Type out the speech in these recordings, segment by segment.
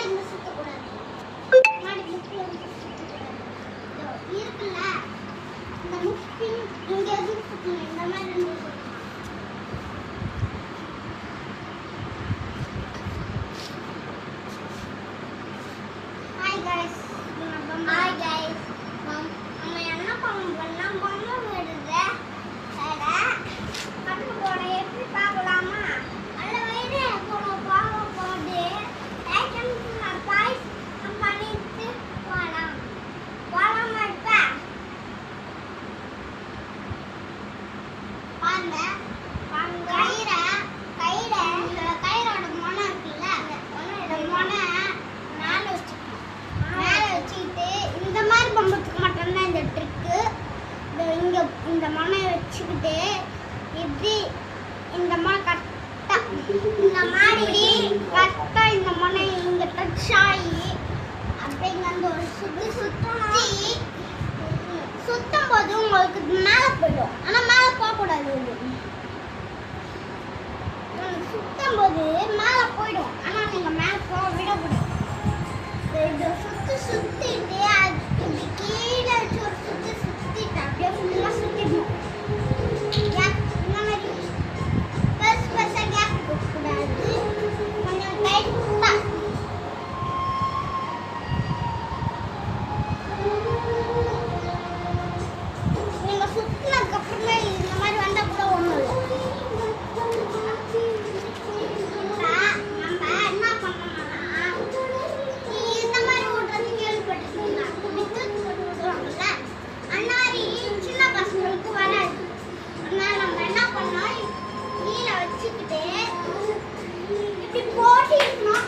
இருந்து சுத்தக்கூடாது. மாடி முக்கில் இருந்து சுத்தக்கூடாது. இருக்குல்ல இந்த முக்கில் இங்கே எதுவும் சுத்தணும். இந்த மாதிரி இருந்து சுத்தணும். Hi guys. Hi guys. நம்ம என்ன பண்ணோம்னா பொம்மை வருது. கட்டு போட எப்படி பார்க்கலாமா? அல்ல வயிறு போடு ஐட்டம்ஸ் பாய்ஸ் பண்ணிட்டு போகலாம். போகலாமா? இப்போ பாருங்க கயிறோட மொனை இருக்குல்ல, இந்த மொனை மேலே வச்சுக்கிட்டு இந்த மாதிரி பொம்பத்துக்கு மட்டும்தான் இந்த ட்ரிக்கு. இங்கே இந்த மொனை வச்சுக்கிட்டு இப்படி இந்த மொனை கரெக்டாக இந்த மாதிரி கரெக்டாக இந்த மொனை இங்கே டச் ஆகி அப்படிங்க அந்த ஒரு சுத்தும் போது உங்களுக்கு மேலே போயிடும். ஆனால் மேலே போகக்கூடாது. சுத்தும் போது மேலே போயிடும். ஆனால் நீங்கள் மேலே போக விடக்கூடாது. இதை சுத்திட்டு அது கீழே வச்சு ஒரு சுத்திட்டு அப்படியே ஃபுல்லாக சுத்திடணும். இந்த மாதிரி பெருசாக கேப் போகக்கூடாது. கொஞ்சம் லைட்டாக நீங்கள் சுற்றினதுக்கப்புறமே இந்த மாதிரி வந்தால் கூட ஒன்றும் இல்லை. நம்ம என்ன பண்ணோம்னா இந்த மாதிரி ஓட்டுறது கேள்விப்பட்டிருக்கீங்களா? வித்துட்டு விடுவாங்கல்ல, அந்த மாதிரி சின்ன பசங்களுக்கு வராது. அதனால நம்ம என்ன பண்ணோம், கீழே வச்சுக்கிட்டு இப்படி போட்டிக்கணும்.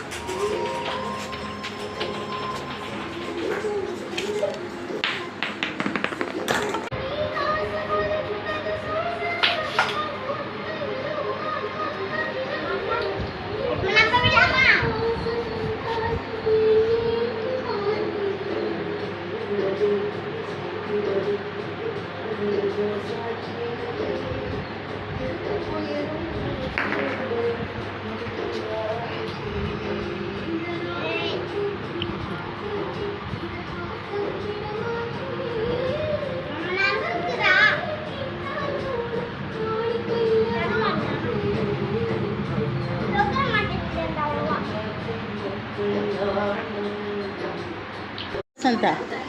நம்ம விடாமா Santa.